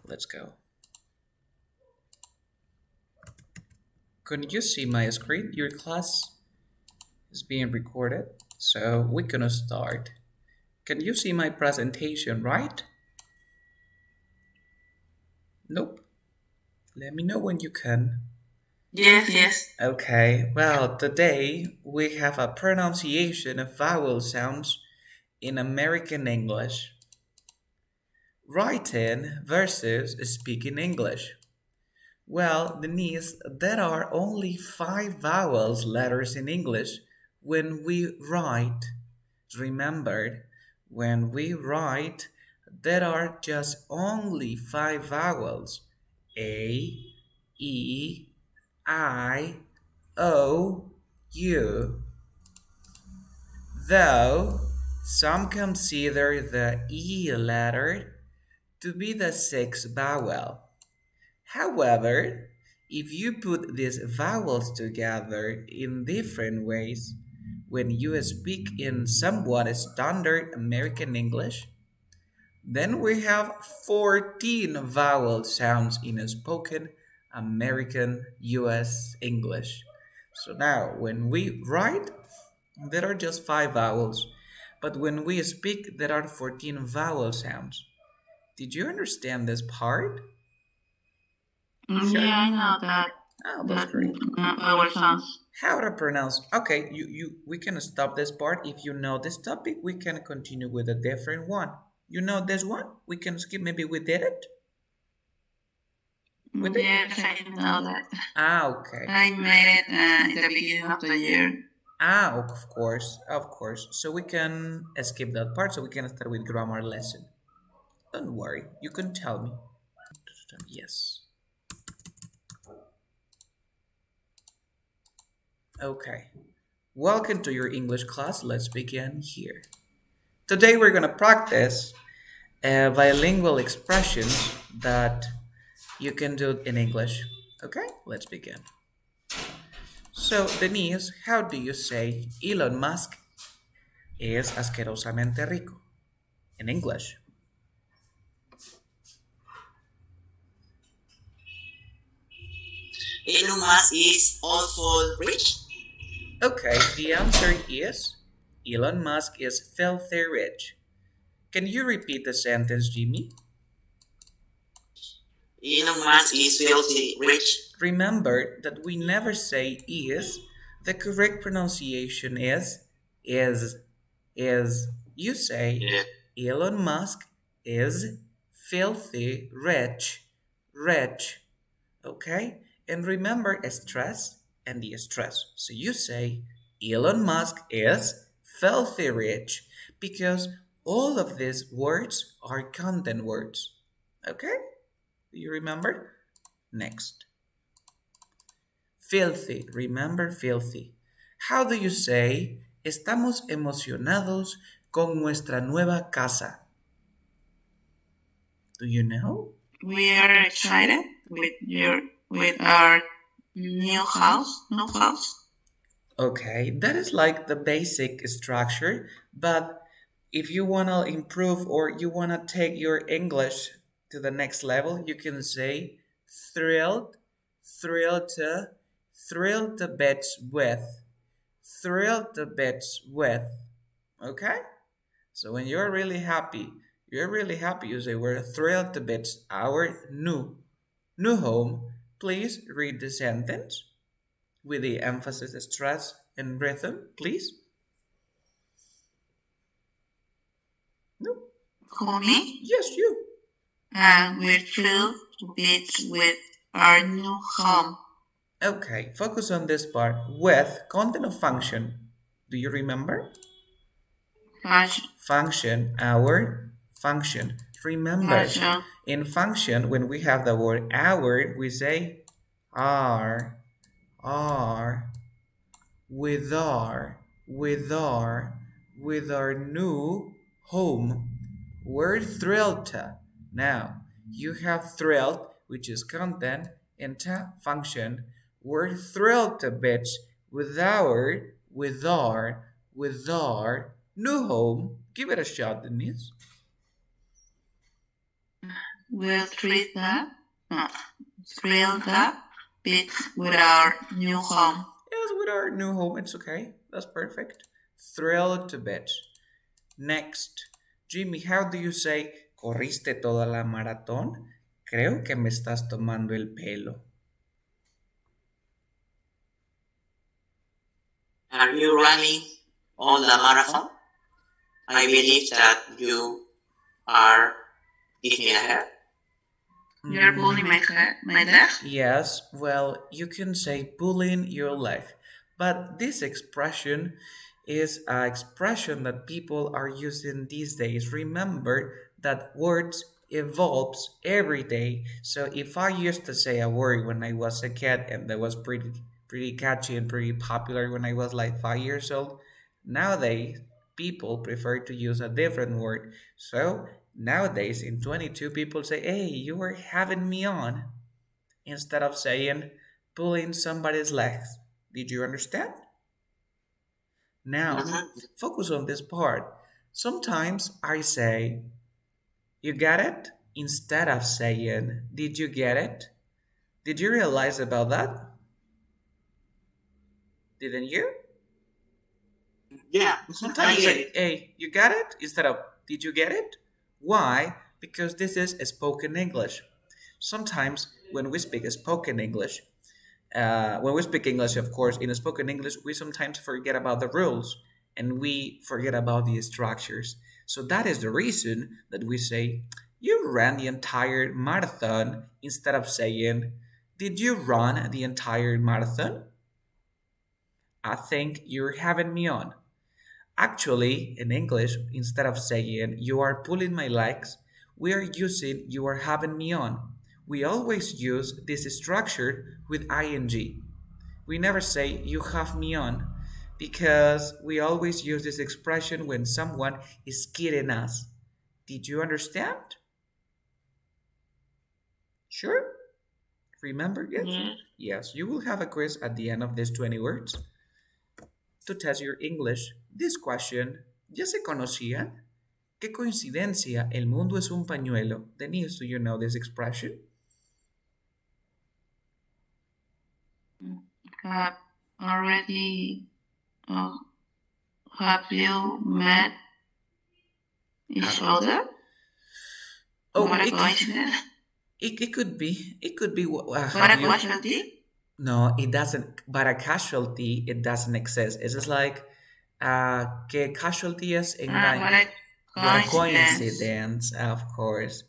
Let's go. Can you see my screen? Your class is being recorded, so we're gonna start. Can you see my presentation, right? Nope. Let me know when you can. Yes, yes. Okay, well, today we have a pronunciation of vowel sounds in American English. Writing versus speaking English. Well, Denise, there are only five vowels letters in English when we write. Remember, when we write, there are just only five vowels: A, E, I, O, U. Though some consider the E letter to be the sixth vowel. However, if you put these vowels together in different ways, when you speak in somewhat standard American English, then we have 14 vowel sounds in a spoken American US English. So now, when we write, there are just five vowels, but when we speak, there are 14 vowel sounds. Did you understand this part? Yeah, I know that Oh, that's that great. our sons. How to pronounce? Okay, we can stop this part. If you know this topic, we can continue with a different one. You know this one? We can skip. Maybe we did it. We did. Yes, I know that. Okay. I made it in the beginning of the year. Of course, of course. So we can skip that part. So we can start with grammar lesson. Don't worry. You can tell me. Yes. Okay. Welcome to your English class. Let's begin here. Today we're gonna practice bilingual expressions that you can do in English. Okay, let's begin. So, Denise, how do you say Elon Musk es asquerosamente rico in English? Elon Musk is also rich. Okay, the answer is Elon Musk is filthy rich. Can you repeat the sentence, Jimmy? Elon Musk is filthy rich. Remember that we never say is. The correct pronunciation is, is. You say Elon Musk is filthy rich, rich. Okay? And remember stress and the stress. So you say Elon Musk is filthy rich because all of these words are content words. Okay? Do you remember? Next. Filthy. Remember filthy. How do you say estamos emocionados con nuestra nueva casa? Do you know? We are excited with our new house. New house. Okay, that is like the basic structure, but if you want to improve or you want to take your English to the next level, you can say thrilled, thrilled to, thrilled to bits with, thrilled to bits with. Okay? So when you're really happy, you say we're thrilled to bits our new home. Please read the sentence with the emphasis, stress, and rhythm, please. No? For me? Yes, you. And we're thrilled to be with our new home. Okay, focus on this part. With content of function. Do you remember? Fashion. Function, our function. Remember, Fashion. in function, when we have the word our, we say are, are, with our, with our, with our new home. We're thrilled to. Now, you have thrilled, which is content, and to function. We're thrilled to bits with our new home. Give it a shot, Denise. we'll thrill the bit with our new home. Yes, with our new home, it's okay. That's perfect. Thrilled to bits. Next, Jimmy, how do you say corriste toda la maratón? Creo que me estás tomando el pelo. Are you running all the marathon? I believe that you are giving a hair. You're pulling my leg? Yes, well, you can say pulling your leg, but this expression is an expression that people are using these days. Remember that words evolves every day. So if I used to say a word when I was a kid and that was pretty catchy and pretty popular when I was like 5 years old, nowadays people prefer to use a different word. So nowadays in 22 people say, "Hey, you were having me on," instead of saying pulling somebody's legs. Did you understand? Now, focus on this part. Sometimes I say, "You get it?" instead of saying, "Did you get it?" Did you realize about that? Didn't you? Yeah, Sometimes you say, "Hey, you got it?" instead of, "Did you get it?" Why? Because this is spoken English. Sometimes when we speak spoken English, when we speak English, of course, in spoken English, we sometimes forget about the rules and we forget about the structures. So that is the reason that we say, "You ran the entire marathon," instead of saying, "Did you run the entire marathon?" I think you're having me on. Actually, in English, instead of saying "you are pulling my legs," we are using "you are having me on." We always use this structure with ing. We never say "you have me on" because we always use this expression when someone is kidding us. Did you understand? Sure? Remember? Yes? Yes, you will have a quiz at the end of these 20 words to test your English. This question, ¿ya se conocían? ¡Qué coincidencia! El mundo es un pañuelo. Denise, do you know this expression? Have already have you met each other? Oh, What a coincidence. It could be. It could be. What a casualty? No, it doesn't. But a casualty, it doesn't exist. It's just like, que casualty es engaño. What a coincidence, of course.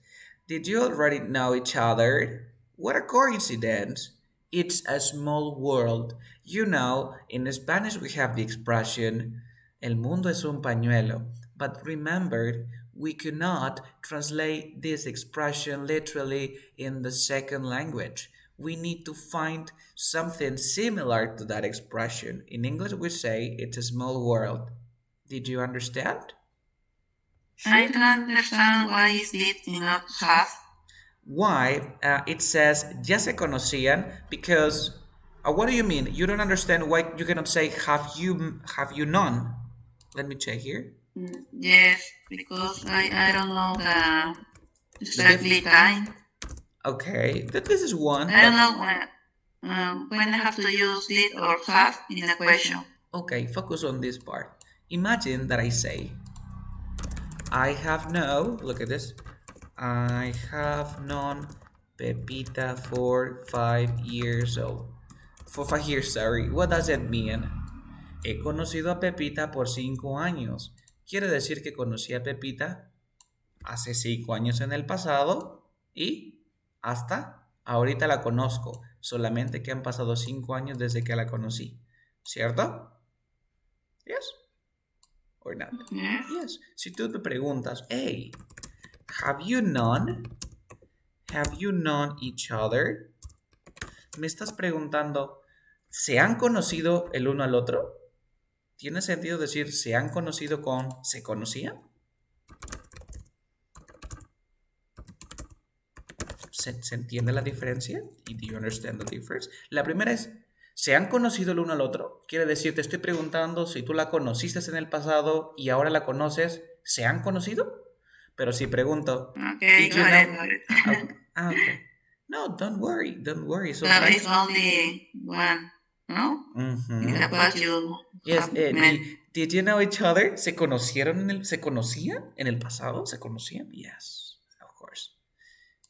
Did you already know each other? What a coincidence. It's a small world. You know, in Spanish we have the expression, El mundo es un pañuelo. But remember, we cannot translate this expression literally in the second language. We need to find something similar to that expression. In English, we say it's a small world. Did you understand? I don't understand why is it not have. Why? It says ya se conocían because. What do you mean? You don't understand why you cannot say have you known? Let me check here. Yes, because I don't know the exactly time. Okay, this is one. I don't know when I have to use it or have in a question. Okay, focus on this part. Imagine that I say, I have known, look at this, I have known Pepita for 5 years old. For 5 years, sorry. What does it mean? He conocido a Pepita por 5 años. Quiere decir que conocí a Pepita hace 5 años en el pasado y hasta ahorita la conozco. Solamente que han pasado 5 años desde que la conocí. ¿Cierto? Yes? Or not? Yes. Si tú me preguntas, hey, have you known each other? Me estás preguntando, ¿se han conocido el uno al otro? ¿Tiene sentido decir se han conocido con se conocían? ¿Se entiende la diferencia? Do you understand the difference? La primera es, ¿se han conocido el uno al otro? Quiere decir, te estoy preguntando si tú la conociste en el pasado y ahora la conoces, ¿se han conocido? Pero si pregunto, Okay, did you got know? it, got it. Okay. No, don't worry. So it's only one, no? Mhm. About you Yes, have met. did you know each other? ¿Se conocían en el pasado? ¿Se conocían? Yes, of course.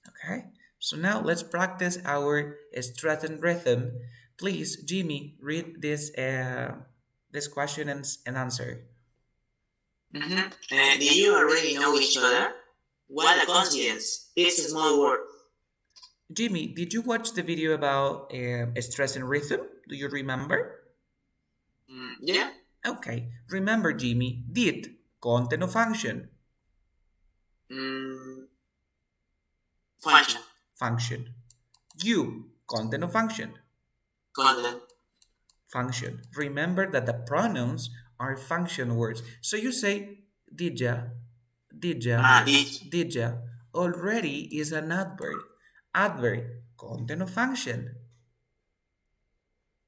Okay, so now let's practice our stress and rhythm. Please, Jimmy, read this question and answer. Mm-hmm. Do you already know each other? What a coincidence. It's a small word. Jimmy, did you watch the video about stress and rhythm? Do you remember? Yeah. Okay, remember, Jimmy, did, content or function? Mm, function. Function. You, content or function? Content. Function. Remember that the pronouns are function words. So you say didya, didya, didya. Already is an adverb. Adverb, content or function?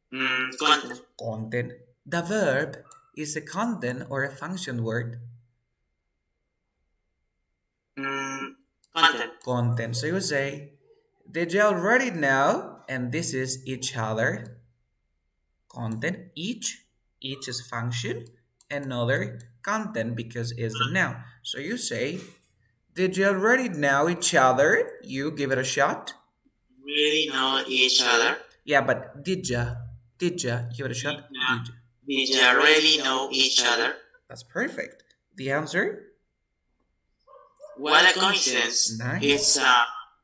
Content. Content. The verb is a content or a function word. Content. Content. So you say, did you already know? And this is each other. Content. Each is function. Another content because it's the noun. So you say, did you already know each other? You give it a shot. Really know each other? Yeah, but did ya? Did ya? Give it a shot. Did ya? Did you really know each other? That's perfect. The answer? What a coincidence. Nice.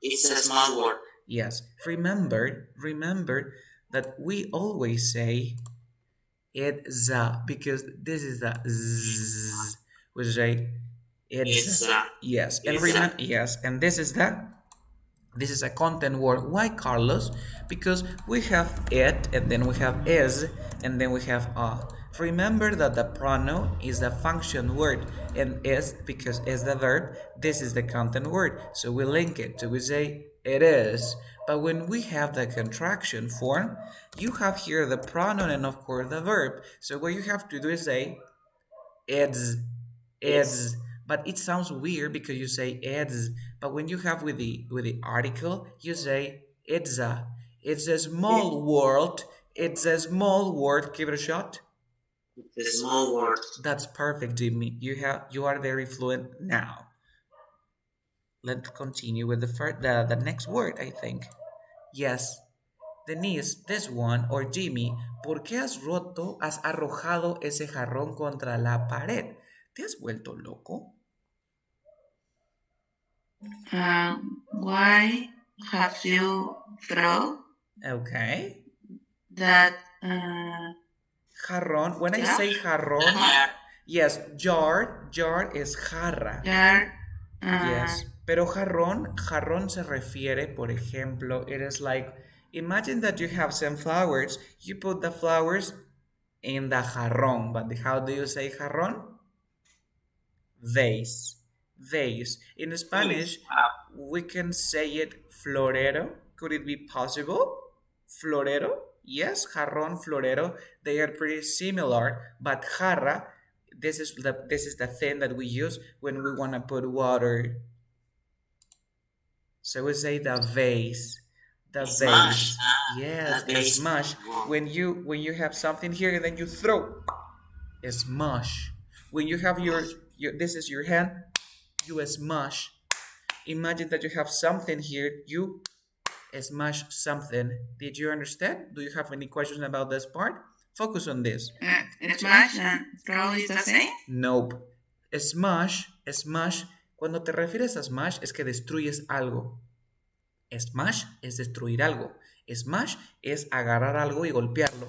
It's a small word. Yes. Remember that we always say it's a because this is the z, which is a it's yes, and remember yes, and this is a content word. Why, Carlos? Because we have it, and then we have is, and then we have a. Remember that the pronoun is the function word, and is because is the verb. This is the content word, so we link it. So we say it is. But when we have the contraction form, you have here the pronoun and of course the verb. So what you have to do is say it's, but it sounds weird because you say it's, but when you have with the article, you say it's a small word. It's a small word. Give it a shot. The small word. That's perfect, Jimmy. You are very fluent now. Let's continue with the next word, I think. Yes. Denise, this one, or Jimmy, ¿por qué has arrojado ese jarrón contra la pared? ¿Te has vuelto loco? Why have you thrown Okay. that Jarrón. When I say jarrón, yes, jar is jarra. jar? Yes. Pero jarrón se refiere, por ejemplo, it is like, imagine that you have some flowers, you put the flowers in the jarrón, but how do you say jarrón? Vase. Vase. In Spanish, we can say it florero. Could it be possible? Florero? Yes, jarrón, florero. They are pretty similar, but jarra, this is the thing that we use when we want to put water. So we say the vase. The vase. Yes, a smash. When you have something here and then you throw, a smash. When you have your this is your hand, you smash. Imagine that you have something here, you smash something. Did you understand? Do you have any questions about this part? Focus on this. Smash and throw is the same? Nope. Smash. Cuando te refieres a smash es que destruyes algo. Smash es destruir algo. Smash es agarrar algo y golpearlo.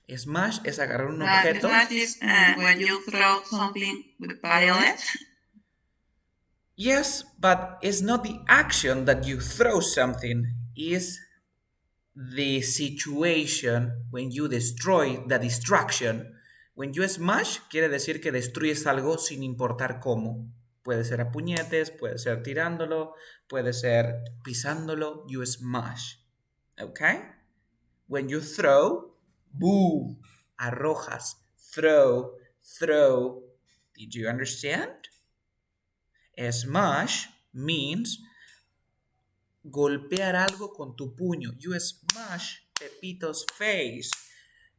Smash es agarrar un objeto. Smash is when you throw something with violence. Yes, but it's not the action that you throw something. It's the situation when you destroy the distraction. When you smash, quiere decir que destruyes algo sin importar cómo. Puede ser a puñetes, puede ser tirándolo, puede ser pisándolo. You smash. Okay? When you throw, boom, arrojas, throw. Did you understand? Smash means golpear algo con tu puño. You smash Pepito's face.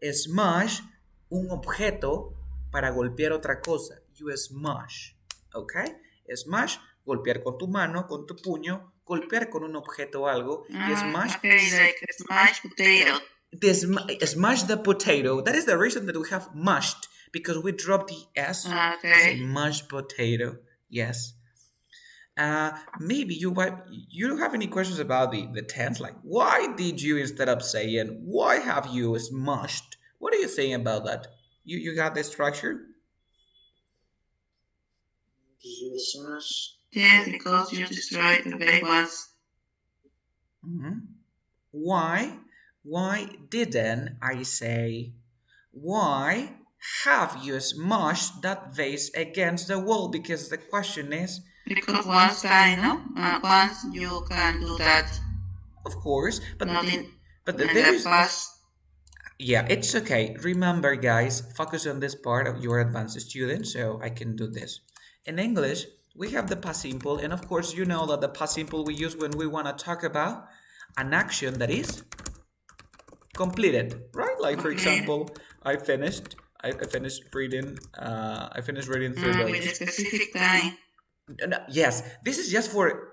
Smash un objeto para golpear otra cosa. You smash. ¿Ok? Smash, golpear con tu mano, con tu puño, golpear con un objeto o algo. Y smash. Okay, like smash potato. Smash the potato. That is the reason that we have mashed, because we dropped the S. Okay. Mashed potato. Yes. Maybe you don't have any questions about the tense, like why did you instead of saying why have you smashed? What are you saying about that? You got the structure? You smash. Yes, because you destroyed the big ones. Why didn't I say why have you smashed that vase against the wall? Because the question is, because once I know, once you can do that. Of course, but there is past. Yeah, it's okay. Remember, guys, focus on this part of your advanced student, so I can do this. In English, we have the past simple, and of course, you know that the past simple we use when we want to talk about an action that is completed, right? Like, for example, I finished reading 3 books. With a specific time. Yes, this is just for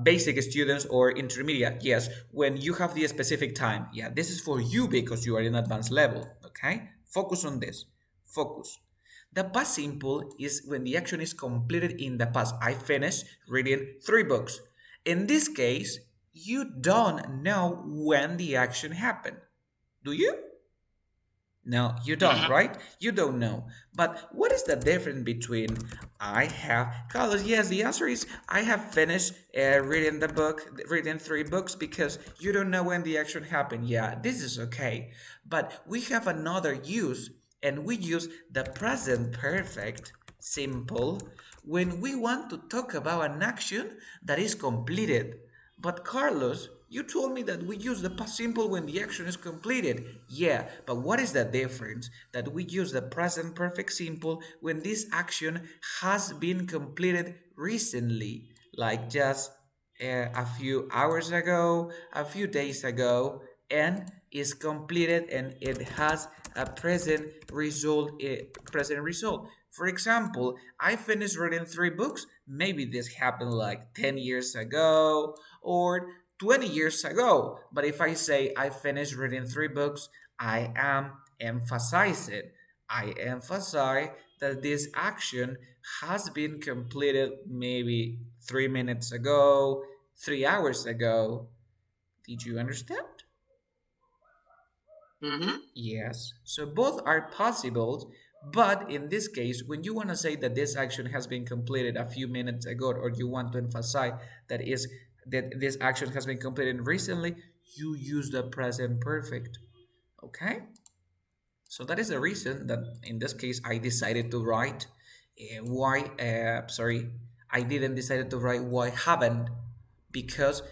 basic students or intermediate. Yes, when you have the specific time. Yeah, this is for you because you are in advanced level. Okay, focus on this. Focus. The past simple is when the action is completed in the past. I finished reading 3 books. In this case, you don't know when the action happened. Do you? No, you don't, right? You don't know. But what is the difference between I have... Carlos, yes, the answer is I have finished reading 3 books, because you don't know when the action happened. Yeah, this is okay. But we have another use, and we use the present perfect simple when we want to talk about an action that is completed. But Carlos, you told me that we use the past simple when the action is completed. Yeah, but what is the difference? That we use the present perfect simple when this action has been completed recently, like just a few hours ago, a few days ago, and is completed and it has a present result. For example, I finished reading 3 books. Maybe this happened like 10 years ago or 20 years ago. But if I say I finished reading 3 books, I am emphasizing. I emphasize that this action has been completed maybe 3 minutes ago, 3 hours ago. Did you understand? Yes. So both are possible, but in this case, when you want to say that this action has been completed a few minutes ago, or you want to emphasize that this action has been completed recently, you use the present perfect. Okay? So that is the reason that in this case I decided to write I didn't decide to write why haven't, because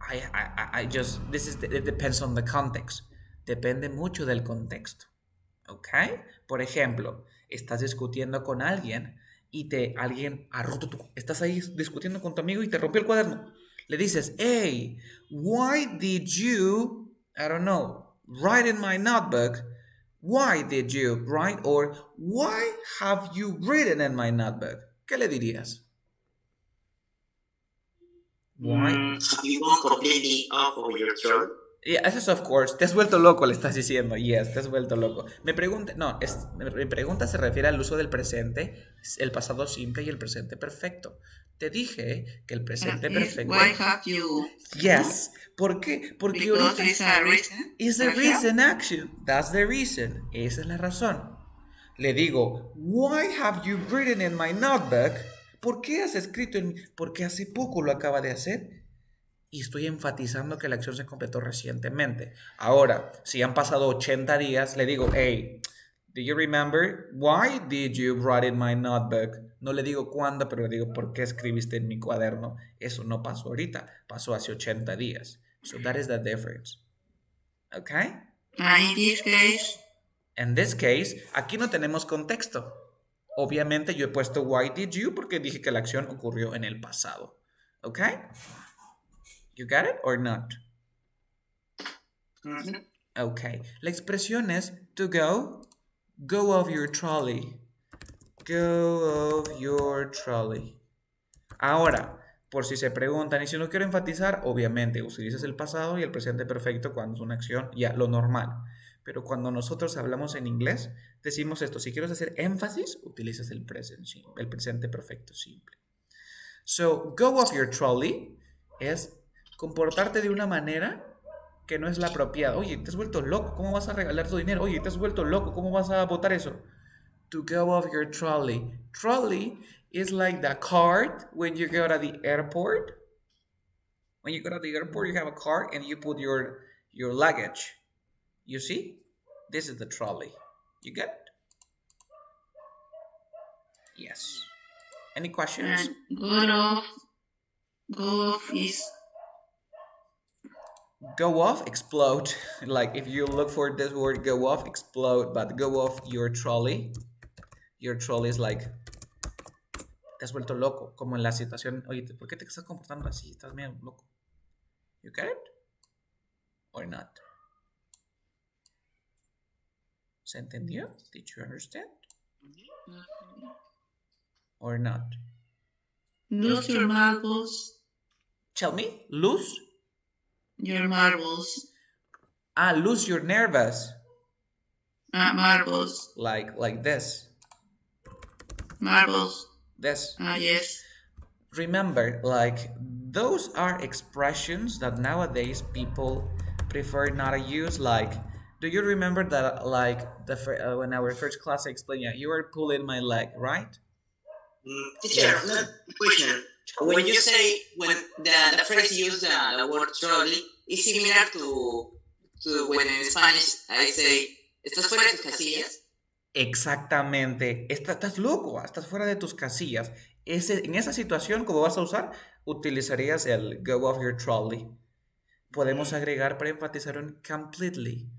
I just, it depends on the context. Depende mucho del contexto. ¿Ok? Por ejemplo, estás discutiendo con alguien y alguien ha roto estás ahí discutiendo con tu amigo y te rompió el cuaderno. Le dices, hey, why did you, I don't know, write in my notebook? Why did you write? Or why have you written in my notebook? ¿Qué le dirías? Why? Have you gone completely off of your throat? Yes, of course. Te has vuelto loco, le estás diciendo. Yes, te has vuelto loco. Mi pregunta se refiere al uso del presente, el pasado simple y el presente perfecto. Te dije que el presente perfecto... Why have you... Yes. ¿Por qué? Porque because ahorita... It's a reason. It's a reason action. That's the reason. Esa es la razón. Le digo, why have you written in my notebook? ¿Por qué has escrito en... Porque hace poco lo acaba de hacer. Y estoy enfatizando que la acción se completó recientemente. Ahora, si han pasado 80 días, le digo, hey, do you remember? Why did you write in my notebook? No le digo cuándo, pero le digo, ¿por qué escribiste en mi cuaderno? Eso no pasó ahorita, pasó hace 80 días. So that is the difference. Okay? In this case... In this case, aquí no tenemos contexto. Obviamente yo he puesto why did you porque dije que la acción ocurrió en el pasado. Okay? You got it or not? Okay. La expresión es to go. Go off your trolley. Go off your trolley. Ahora, por si se preguntan y si no quiero enfatizar, obviamente utilizas el pasado y el presente perfecto cuando es una acción, ya lo normal. Pero cuando nosotros hablamos en inglés, decimos esto. Si quieres hacer énfasis, utilizas el presente perfecto simple. So, go off your trolley es comportarte de una manera que no es la apropiada. Oye, te has vuelto loco, ¿cómo vas a regalar tu dinero? Oye, te has vuelto loco, ¿cómo vas a votar eso? To go off your trolley. Trolley is like the cart when you go to the airport. When you go to the airport, you have a cart and you put your luggage. You see? This is the trolley. You get it? Yes. Any questions? And go off is... Go off, explode. Like if you look for this word, go off, explode, but go off your trolley. Your trolley is like, te has vuelto loco, como en la situación, oye, ¿por qué te estás comportando así? Estás medio loco. You get it? Or not? ¿Se entendió? Did you understand? Or not? Lose your marbles. Tell me, lose? Your marbles. Lose your nervous. Marbles. Like this. Marbles. This. Yes. Remember, like, those are expressions that nowadays people prefer not to use. Like, do you remember that, like, when our first class I explained, you were pulling my leg, right? Teacher, question. When you say, when the phrase use the word trolley, is similar to when in Spanish I say, ¿estás fuera de tus casillas? Exactamente. Estás loco, estás fuera de tus casillas. En esa situación, como vas a usar, utilizarías el go off your trolley. Podemos agregar para enfatizar un completely.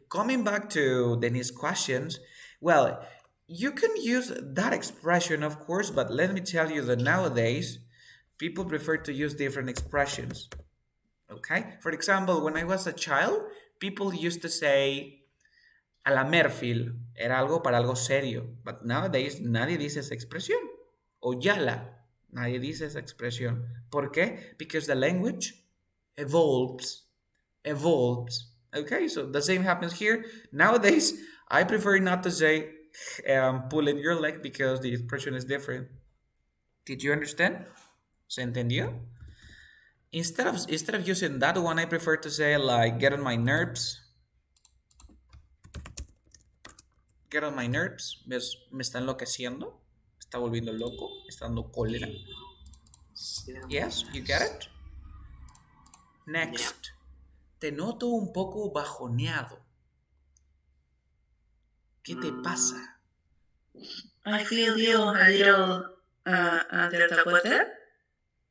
Coming back to Denise's questions, well, you can use that expression, of course, but let me tell you that nowadays, people prefer to use different expressions. Okay? For example, when I was a child, people used to say, a la Merfil, era algo para algo serio. But nowadays, nadie dice esa expresión. O yala, nadie dice esa expresión. ¿Por qué? Because the language evolves. Okay, so the same happens here. Nowadays, I prefer not to say pulling your leg because the expression is different. Did you understand? ¿Se entendió? Instead of using that one, I prefer to say like get on my nerves. Get on my nerves. Me está enloqueciendo. Me está volviendo loco. Me está dando cólera. Yes, you get it? Next. Te noto un poco bajoneado. ¿Qué te pasa? I feel you a little under the weather.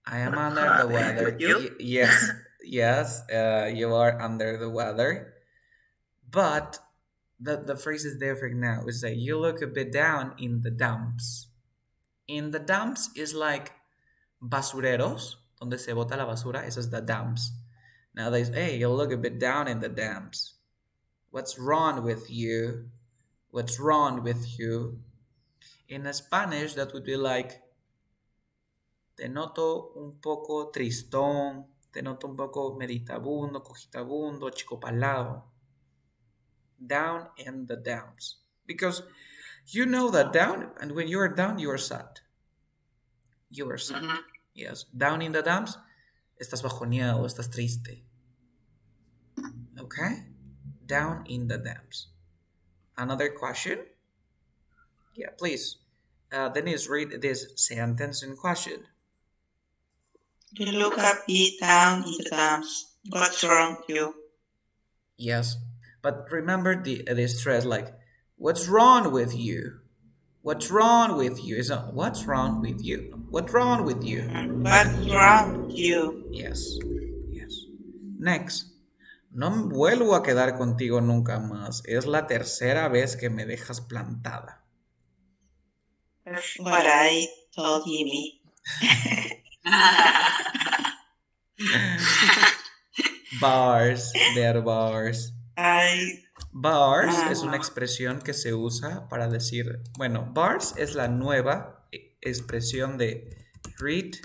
I am under the weather. You? Yes, you are under the weather. But the phrase is different now. It's like you look a bit down in the dumps. In the dumps is like basureros, donde se bota la basura. Eso es the dumps. Now they say, hey, you look a bit down in the dumps. What's wrong with you? What's wrong with you? In Spanish, that would be like, te noto un poco tristón, te noto un poco meditabundo, cogitabundo, chicopalado. Down in the dumps. Because you know that down, and when you are down, you are sad. You are sad. Mm-hmm. Yes. Down in the dumps, estás bajoneado, estás triste. Okay? Down in the dumps. Another question? Yeah, please. Denise, read this sentence in question. You look a bit down in the dumps. What's wrong with you? Yes, but remember the stress, like, what's wrong with you? What's wrong with you? It's not, what's wrong with you? What's wrong with you? What's wrong with you? Yes. Next. No me vuelvo a quedar contigo nunca más. Es la tercera vez que me dejas plantada. What I told Jimmy. Bars, they're bars. I. Bars es una expresión que se usa para decir, bueno, bars es la nueva expresión de read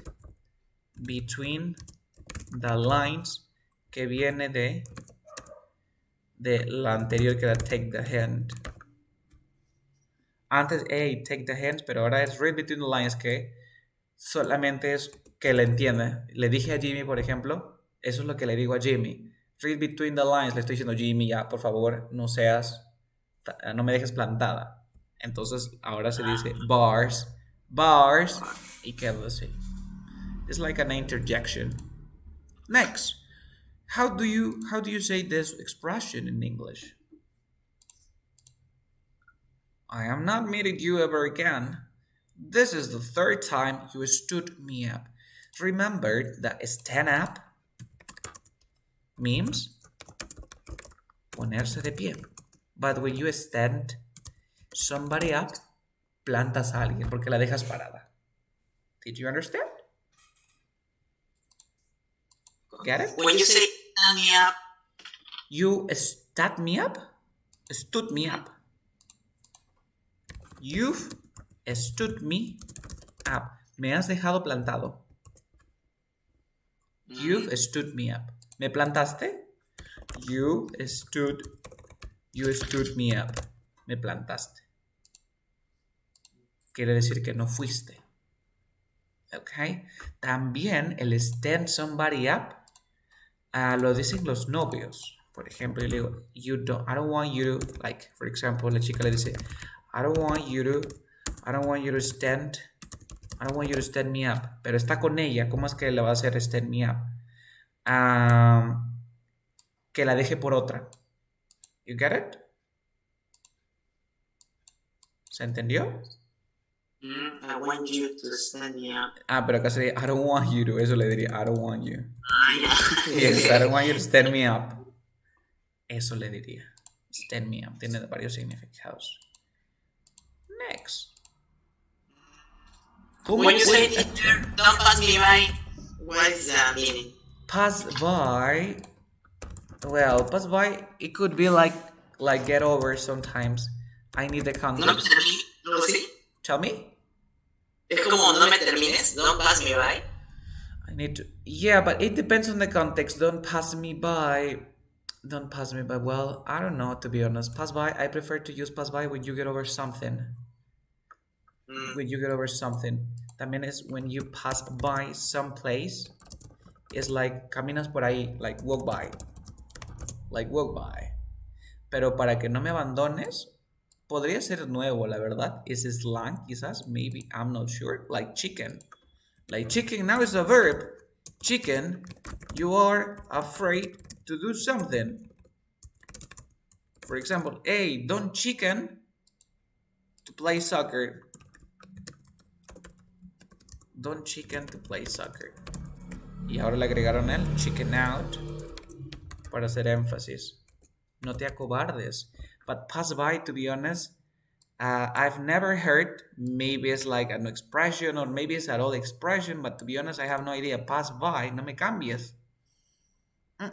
between the lines que viene de la anterior que era take the hand. Antes, hey, take the hands, pero ahora es read between the lines que solamente es que le entiende. Le dije a Jimmy, por ejemplo, eso es lo que le digo a Jimmy. Read between the lines, le estoy diciendo, Jimmy, ya, por favor, no me dejes plantada. Entonces, ahora se dice bars, bars, y queda así. It's like an interjection. Next, how do you say this expression in English? I am not meeting you ever again. This is the third time you stood me up. Remember that stand up means ponerse de pie. But when you stand somebody up, plantas a alguien porque la dejas parada. Did you understand? Get it? When you say stand me up, You stood me up? Stood me up. You've stood me up. Me has dejado plantado. You've stood me up. ¿Me plantaste? You stood me up. Me plantaste. Quiere decir que no fuiste. ¿Ok? También el stand somebody up lo dicen los novios. Por ejemplo, yo le digo, I don't want you to, like, for example, la chica le dice, I don't want you to stand me up. Pero está con ella, ¿cómo es que le va a hacer stand me up? Que la deje por otra. You get it? ¿Se entendió? I want you to stand me up. Pero acá sería I don't want you to. Eso le diría I don't want you. Yeah. Yes, I don't want you to stand me up. Eso le diría. Stand me up. Tiene varios significados. Next. When you say teacher, don't pass me by, what is the meaning? Pass by. Well, pass by, it could be like get over sometimes. I need the context. No, sí. Tell me? Es como no me termines, don't pass me by. I need to. Yeah, but it depends on the context. Don't pass me by. Don't pass me by. Well, I don't know, to be honest. Pass by, I prefer to use pass by when you get over something. When you get over something. También es when you pass by some place. It's like caminas por ahí, like walk by. Like walk by. Pero para que no me abandones, podría ser nuevo, la verdad. Is slang, quizás, maybe, I'm not sure. Like chicken. Like chicken now is a verb. Chicken, you are afraid to do something. For example, hey, don't chicken to play soccer. Don't chicken to play soccer. Y ahora le agregaron el chicken out para hacer énfasis. No te acobardes. But pass by, to be honest, I've never heard. Maybe it's like an expression or maybe it's an old expression, but to be honest, I have no idea. Pass by, no me cambies. I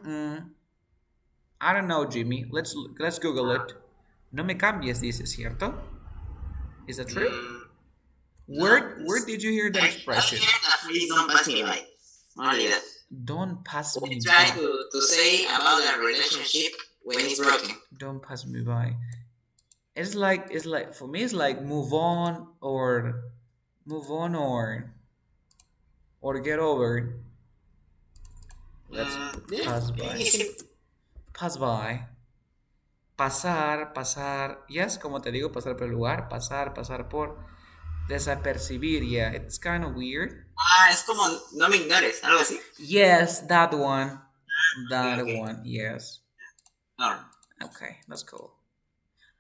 don't know, Jimmy. Let's Google it. No me cambies, dice, ¿cierto? Is that true? Where did you hear that expression? Please don't pass me by. Only that. Don't pass me Try by. to say about a relationship when it's broken. Don't pass me by. It's like for me it's like move on or get over. Let's pass by. Pass by. Pasar. Yes, como te digo, pasar por el lugar. Pasar por. Desapercibir. Yeah, it's kind of weird. Es como no me ignores, algo así. Yes, that one. One, yes. No. Okay, that's cool.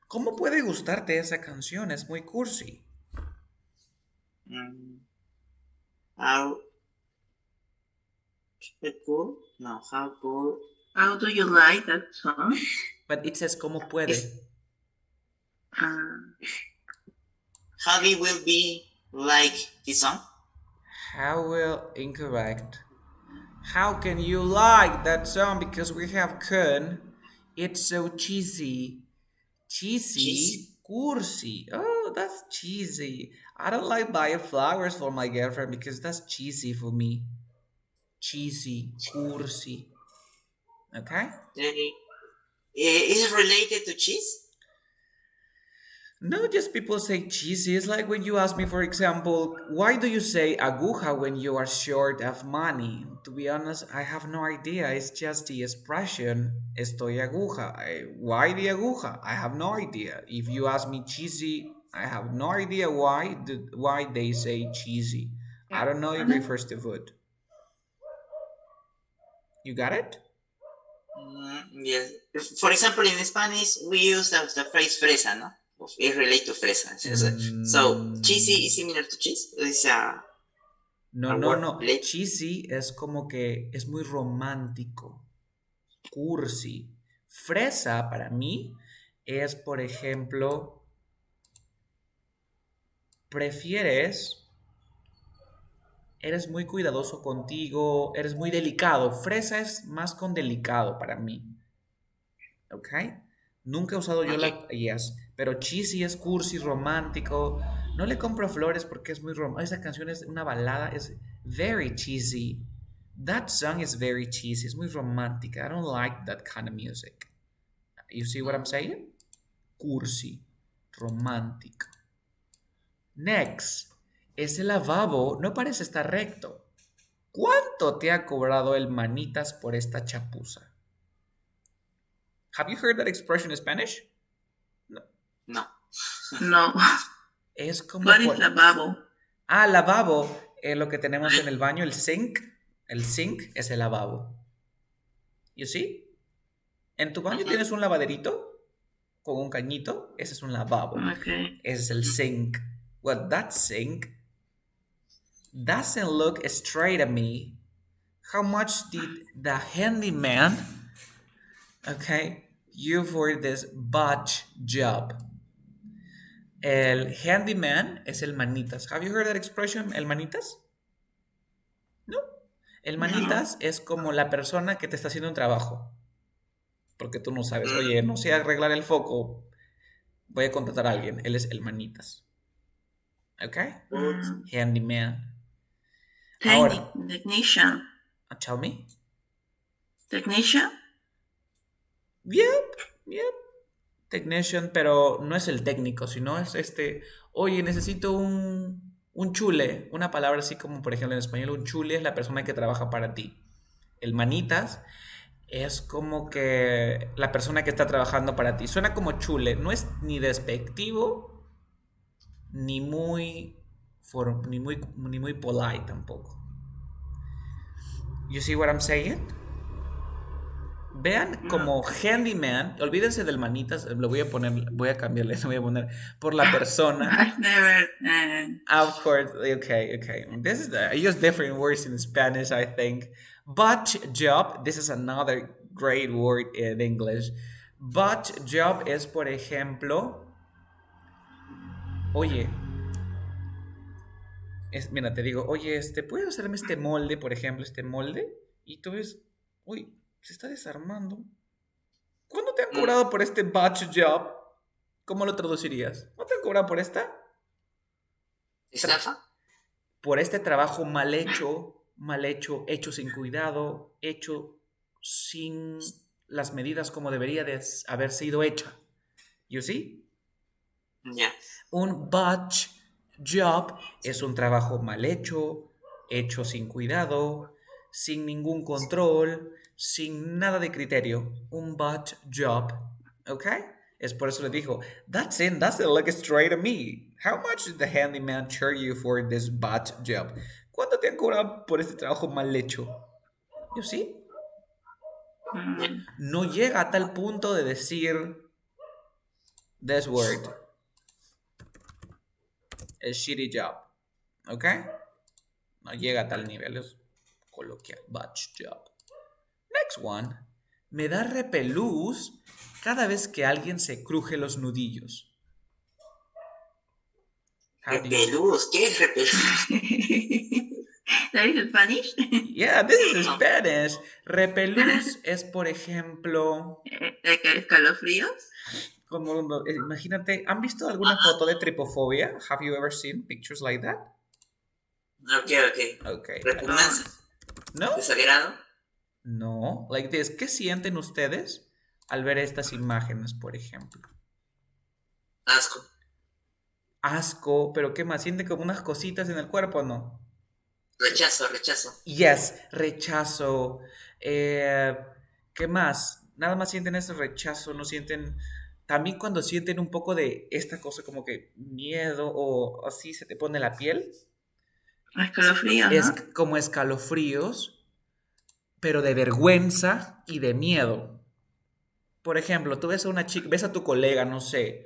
¿Cómo puede gustarte esa canción? Es muy cursi. How cool? No, how cool How do you like that song? But it says como puede. How it will be like this song? How will incorrect? How can you like that song? Because we have kun. It's so cheesy. Cheesy? Cursi. Oh, that's cheesy. I don't like buying flowers for my girlfriend because that's cheesy for me. Cheesy. Cursi. Okay? Is it related to cheese? No, just people say cheesy. It's like when you ask me, for example, why do you say aguja when you are short of money? To be honest, I have no idea. It's just the expression, estoy aguja. Why the aguja? I have no idea. If you ask me cheesy, I have no idea why they say cheesy. I don't know if it refers to food. You got it? Yes. For example, in Spanish, we use the phrase fresa, ¿no? It relates to fresa. So, cheesy is similar to cheese. It's No. Cheesy es como que es muy romántico. Cursi. Fresa para mí es, por ejemplo, eres muy cuidadoso contigo, eres muy delicado. Fresa es más con delicado para mí. ¿Ok? Nunca he usado yo la yes, pero cheesy es cursi, romántico. No le compro flores porque es muy romántico. Esa canción es una balada, es very cheesy. That song is very cheesy. It's muy romántica. I don't like that kind of music. You see what I'm saying? Cursi, romántico. Next, ese lavabo no parece estar recto. ¿Cuánto te ha cobrado el manitas por esta chapuza? Have you heard that expression in Spanish? No. Es como... What is lavabo? Lavabo es lo que tenemos en el baño, el sink. El sink es el lavabo. You see? En tu baño tienes un lavaderito con un cañito. Ese es un lavabo. Okay. Ese es el sink. Well, that sink doesn't look straight at me. How much did the handyman, you for this botch job? El handyman es el manitas. Have you heard that expression, el manitas? No. El manitas es como la persona que te está haciendo un trabajo. Porque tú no sabes, oye, no sé arreglar el foco, voy a contratar a alguien. Él es el manitas. ¿Ok? Handyman. Ahora, technician. Tell me. Technician. Yep. Technician, pero no es el técnico, sino es oye, necesito un chule. Una palabra así como, por ejemplo, en español, un chule es la persona que trabaja para ti. El manitas es como que la persona que está trabajando para ti. Suena como chule. No es ni despectivo, ni muy polite tampoco. You see what I'm saying? Vean como handyman, olvídense del manitas, voy a cambiarle, lo voy a poner por la persona. I've never. Of course, okay. This is I use different words in Spanish, I think. But job, this is another great word in English. But job es, por ejemplo, oye, mira, te digo, oye, ¿puedes hacerme este molde, por ejemplo, este molde? Y tú ves, uy, se está desarmando. ¿Cuándo te han cobrado por este batch job? ¿Cómo lo traducirías? ¿No te han cobrado por esta? ¿Estafa? Por este trabajo mal hecho, hecho sin cuidado, hecho sin las medidas como debería de haber sido hecha. You see? Yeah. Un batch job es un trabajo mal hecho sin cuidado, sin ningún control, sin nada de criterio. Un batch job, ¿ok? Es por eso le dijo, doesn't look straight at me. How much did the handyman charge you for this batch job? ¿Cuánto te han cobrado por este trabajo mal hecho? ¿You see? No llega a tal punto de decir this word. A shitty job. ¿Ok? No llega a tal nivel. Es coloquial. Batch job. Next one. Me da repelús cada vez que alguien se cruje los nudillos. How do you say? Repelús, ¿qué es repelús? ¿That is Spanish? Yeah, this is Spanish. Repelús es, por ejemplo, ¿Escalofríos? como, imagínate, ¿han visto alguna foto de tripofobia? Have you ever seen pictures like that? Ok. Okay. Repugnancia. ¿No? ¿Desagrado? No, like this. ¿Qué sienten ustedes al ver estas imágenes, por ejemplo? Asco. Asco, pero ¿qué más? ¿Sienten como unas cositas en el cuerpo, no? Rechazo. Yes, rechazo. ¿Qué más? Nada más sienten ese rechazo, no sienten... También cuando sienten un poco de esta cosa como que miedo o así se te pone la piel. Escalofríos, Es ¿no? como escalofríos, pero de vergüenza y de miedo. Por ejemplo, tú ves a una chica, ves a tu colega, no sé,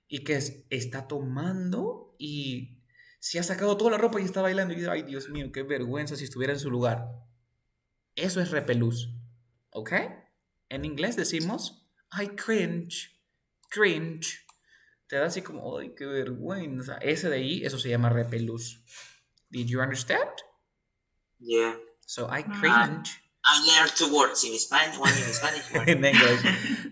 y que está tomando y se ha sacado toda la ropa y está bailando y dice, ay Dios mío, qué vergüenza si estuviera en su lugar. Eso es repelús, ¿ok? En inglés decimos, ay, cringe. Te da así como, ay, qué vergüenza. Ese de ahí, eso se llama repelús. Did you understand? Yeah. So, I cringe. I learned 2 words in Spanish, one in Spanish, one En inglés.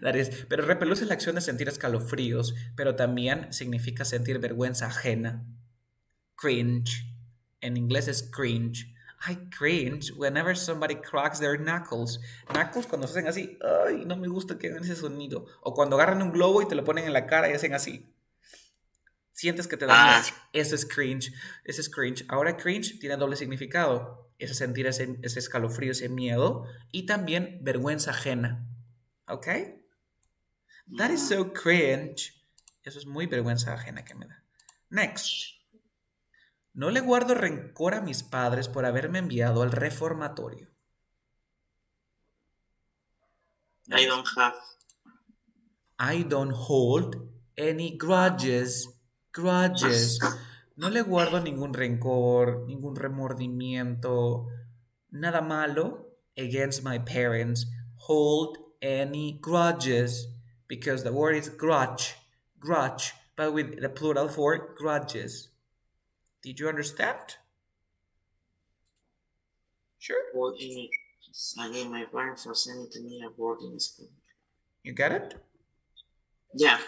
That is. Pero repelús es la acción de sentir escalofríos, pero también significa sentir vergüenza ajena. Cringe. En inglés es cringe. I cringe whenever somebody cracks their knuckles. Knuckles cuando se hacen así. Ay, no me gusta que hagan ese sonido. O cuando agarran un globo y te lo ponen en la cara y hacen así. Sientes que te da miedo. Eso es cringe. Eso es cringe. Ahora cringe tiene doble significado. Es sentir ese escalofrío, ese miedo. Y también vergüenza ajena. ¿Ok? That is so cringe. Eso es muy vergüenza ajena que me da. Next. No le guardo rencor a mis padres por haberme enviado al reformatorio. I don't have. I don't hold any grudges. No le guardo ningún rencor, ningún remordimiento, nada malo against my parents. Hold any grudges. Because the word is grudge, but with the plural for grudges. Did you understand? Sure. Again, my parents are sending to me a boarding school. You get it? Yeah.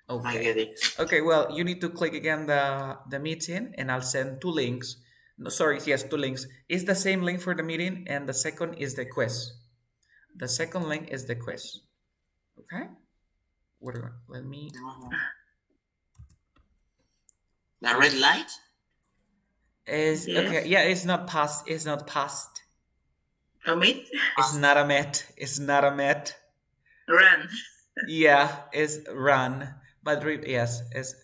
Okay. I get it. Okay, well, you need to click again the meeting and I'll send 2 links. No, sorry, yes, 2 links. It's the same link for the meeting and the second is the quiz. The second link is the quiz. Okay? Let me... The red light? Yes. Okay, yeah, it's not past. Omit? It's not a met. Run. Yeah, it's run. But yes, it's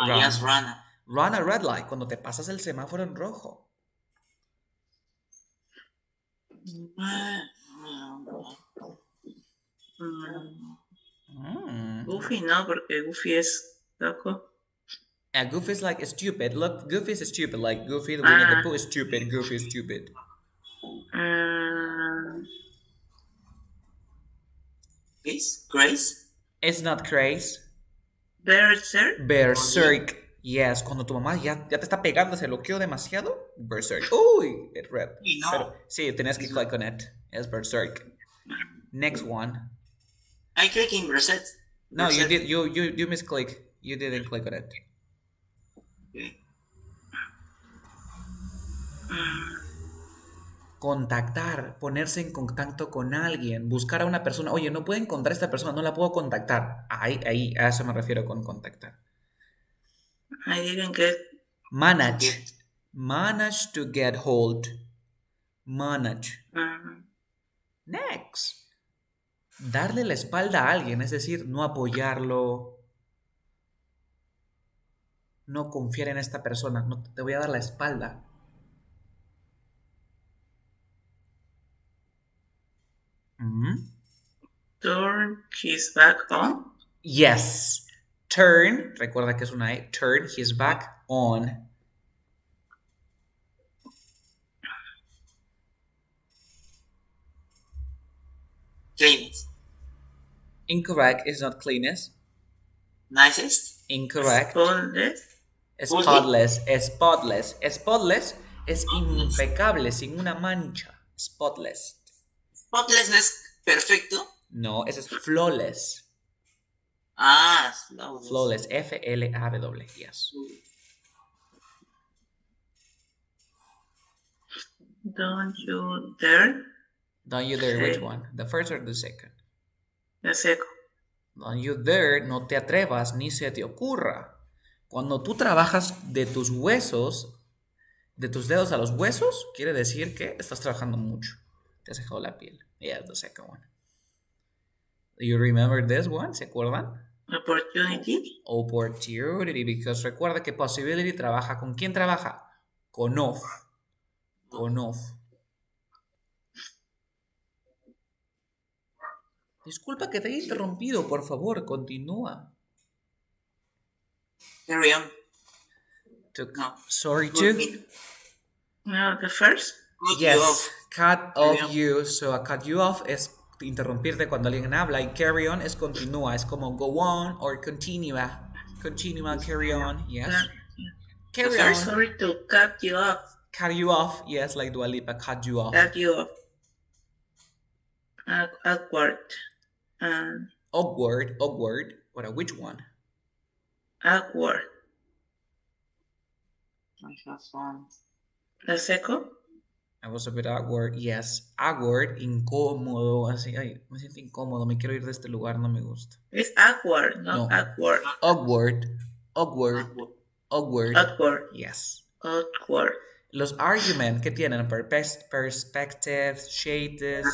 run. Yes, run. Run a red light, cuando te pasas el semáforo en rojo. Goofy no, porque Goofy es loco. Goofy is like stupid. Look, Goofy is stupid. Like Goofy, the Winnie the Pooh is stupid. Goofy is stupid. Grace? It's not craze. Berserk. Yes, cuando tu mamá ya te está pegando, se bloqueó demasiado. Berserk. Uy, it red. No. Pero, sí, tenías que click on it. Es Berserk. Next one. I click in reset. No, you did. You misclick. You didn't click on it. Okay. Contactar, ponerse en contacto con alguien, buscar a una persona. Oye, no puedo encontrar a esta persona, no la puedo contactar. Ahí, a eso me refiero con contactar. I didn't get. Manage. Manage to get hold. Manage. Next. Darle la espalda a alguien, es decir, no apoyarlo, no confiar en esta persona, no te voy a dar la espalda. Turn his back on. Yes. Turn, recuerda que es una E. Turn his back on. Clean it. Incorrect is not cleanest. Nicest. Incorrect. Spotless. Spotless. Spotless es impecable, sin una mancha. Spotless. Spotless no es perfecto. No, ese es flawless. Ah, Flawless. F-L-A-W. Yes. Don't you dare. Don't you dare, which one? The first or the second? The second. Don't you dare, no te atrevas ni se te ocurra. Cuando tú trabajas de tus huesos, de tus dedos a los huesos, quiere decir que estás trabajando mucho. Te has dejado la piel. Yeah, the second one. Do you remember this one? ¿Se acuerdan? Opportunity. Opportunity, because recuerda que possibility trabaja ¿con quién trabaja? Con of. Con of. Disculpa que te haya interrumpido, por favor, continúa. Carry on. No. Sorry to. No, the first. Yes, cut off you. So a cut you off es interrumpirte cuando alguien habla y carry on es continúa. Es como go on or continua. Continua, carry on. Yes. Carry on. Sorry to cut you off. Cut you off. Yes, like Dua Lipa, cut you off. Cut you off. Awkward. Awkward. Awkward. What? Which one? Awkward. I have one. The second. I was a bit awkward. Yes, awkward, incómodo. Así, ay, me siento incómodo. Me quiero ir de este lugar. No me gusta. It's awkward, not No. awkward. Awkward. Awkward. Awkward. Awkward. Yes. Awkward. Los arguments que tienen perspectives, shades.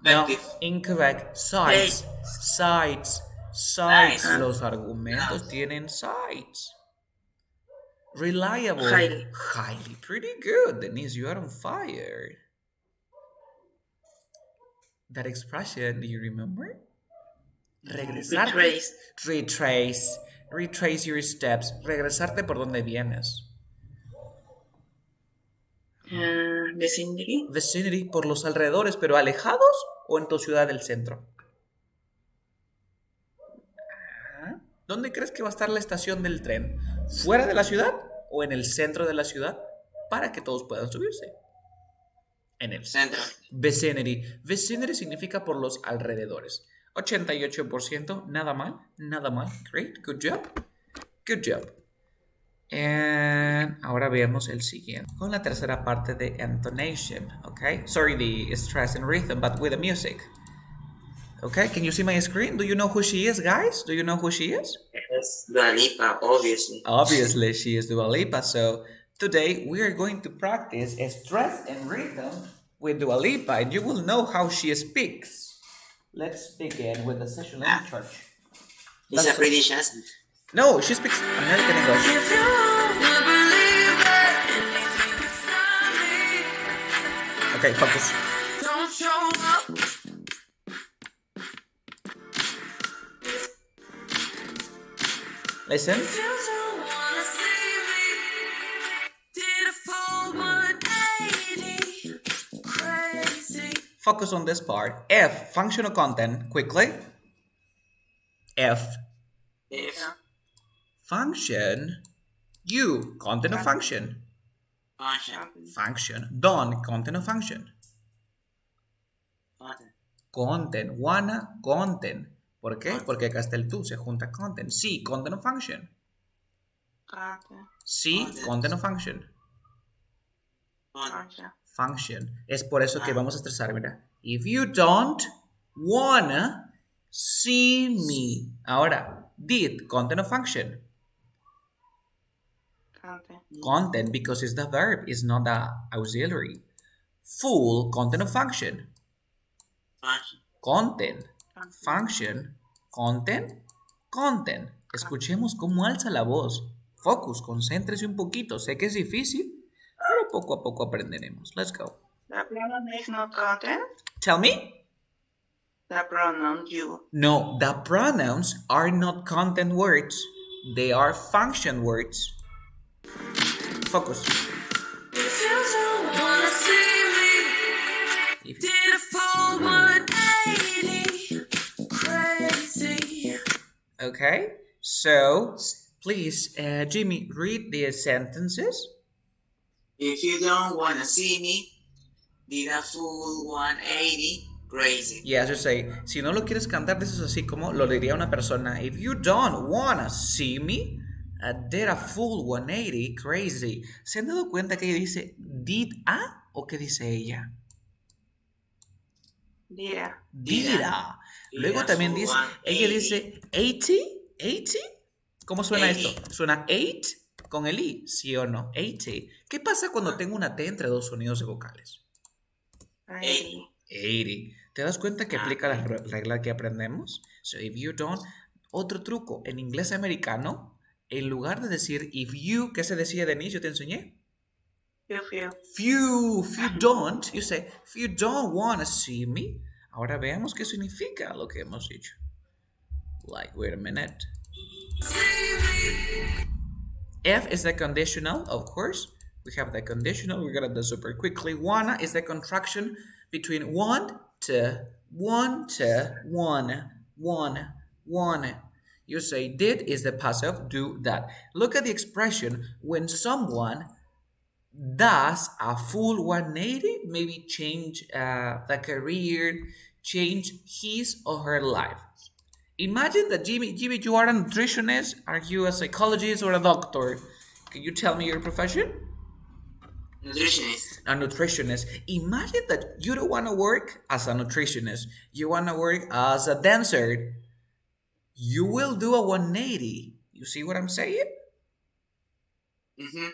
No, incorrect. Sides. Sides. Sides. Los argumentos tienen sides. Reliable. Highly. Highly. Pretty good, Denise. You are on fire. That expression, do you remember? Regresarte. Retrace. Retrace. Retrace your steps. Regresarte por donde vienes. Vicinity. Vicinity, por los alrededores, pero alejados o en tu ciudad del centro. ¿Dónde crees que va a estar la estación del tren? ¿Fuera de la ciudad o en el centro de la ciudad? Para que todos puedan subirse. En el centro. Vicinity. Vicinity significa por los alrededores. 88%. Nada mal. Nada mal. Great. Good job. Good job. And ahora veamos el siguiente. Con la tercera parte de intonation. Okay. Sorry, the stress and rhythm, but with the music. Okay, can you see my screen? Do you know who she is, guys? Do you know who she is? It's Dua Lipa, obviously. Obviously, she is Dua Lipa. So today we are going to practice stress and rhythm with Dua Lipa, and you will know how she speaks. Let's begin with the session. Let me charge. It's a British accent. No, she speaks American English. Okay, focus. Listen. Focus on this part. F, functional content, quickly. F. Function. U, content of function. Function. Done, content of function. Content. Wanna, content. ¿Por qué? Porque acá está el tú, se junta content. Sí, content of function. Sí, content of function. Function. Es por eso que vamos a estresar, mira. If you don't wanna see me. Ahora, did, content of function. Content, because it's the verb, it's not the auxiliary. Full, content of function. Content. Function, content, content. Escuchemos cómo alza la voz. Focus, concéntrese un poquito. Sé que es difícil, pero poco a poco aprenderemos. Let's go. The pronoun is not content. Tell me. The pronoun you. No, the pronouns are not content words. They are function words. Focus. If you don't wanna see me, If- did a full 180, crazy. Okay, so please, Jimmy, read the sentences. If you don't wanna see me, did a full 180, crazy. Yes, yo sé. Si no lo quieres cantar, dices así como lo diría una persona. If you don't wanna see me, did a full 180, crazy. ¿Se han dado cuenta que ella dice did a o qué dice ella? Yeah. Dira. Luego también dice, ella dice 80, 80. ¿Cómo suena esto? ¿Suena 8 con el i? ¿Sí o no? 80. ¿Qué pasa cuando tengo una T entre dos sonidos de vocales? 80. 80. ¿Te das cuenta que aplica la regla que aprendemos? So if you don't. Otro truco, en inglés americano, en lugar de decir if you, ¿qué se decía Denise? Yo te enseñé. If you. If you don't, you say, if you don't want to see me. Ahora veamos qué significa lo que hemos dicho. Like, wait a minute. If is the conditional, of course. We have the conditional. We're gonna do super quickly. Wanna is the contraction between want to, one. You say did is the passive, do that. Look at the expression when someone does a full 180, maybe change the career, change his or her life. Imagine that Jimmy, you are a nutritionist. Are you a psychologist or a doctor? Can you tell me your profession? Nutritionist. A nutritionist. Imagine that you don't want to work as a nutritionist. You want to work as a dancer. You will do a 180. You see what I'm saying? Mm-hmm.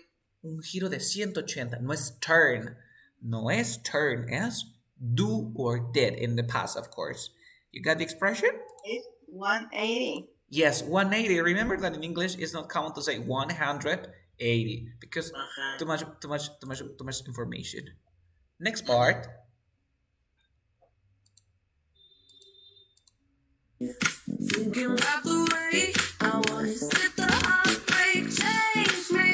Un giro de 180. No es turn. No es turn. Es do or did in the past, of course. You got the expression? It's 180. Yes, 180. Remember that in English it's not common to say 180 because too much information. Next part. Thinking about the way I wanna sit the heartbreak, change me,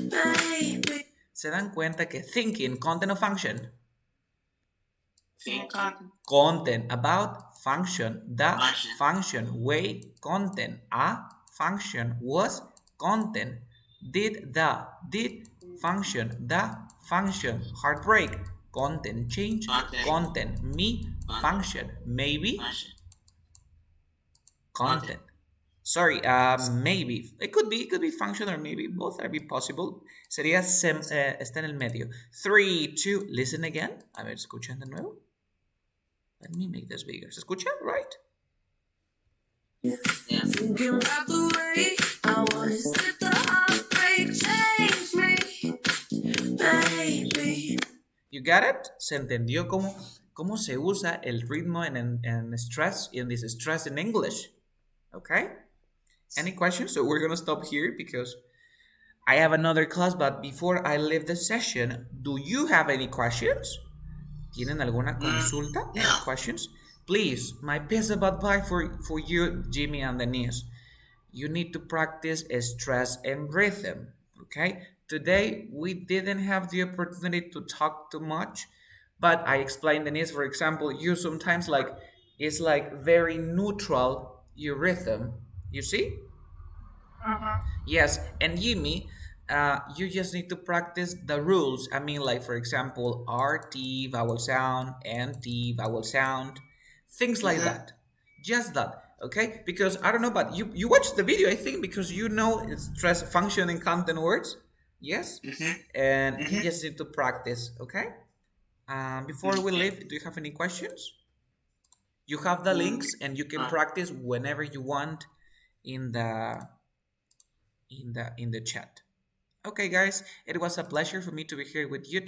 baby. ¿Se dan cuenta que thinking, content o function? Content, about, function, the function, way, content, a function, was, content, did, function, the function, heartbreak, content, change, content, me, function, maybe, content. Sorry, maybe. It could be function or maybe. Both are be possible. Sería está en el medio. 3, 2, listen again. A ver, escuchen de nuevo. Let me make this bigger. ¿Se escucha? Right? Yeah. Thinking about the way I wanna sit the heartbreak, change me, baby. You got it? ¿Se entendió cómo se usa el ritmo en stress, in this stress in English? Okay? Any questions? So we're gonna stop here because I have another class, but before I leave the session, do you have any questions? ¿Tienen alguna consulta? Any questions? Please, my piece of advice for you, Jimmy and Denise. You need to practice stress and rhythm, okay? Today, we didn't have the opportunity to talk too much, but I explained Denise, for example, you sometimes it's very neutral, your rhythm, you see? Yes, and Jimmy, you just need to practice the rules. I mean, like, for example, RT, vowel sound, NT, vowel sound, things like that. Just that, okay? Because, I don't know, but you watched the video, I think, because you know stress function and content words. Yes? And you just need to practice, okay? Before we leave, do you have any questions? You have the links, and you can practice whenever you want in the chat. Okay, guys, it was a pleasure for me to be here with you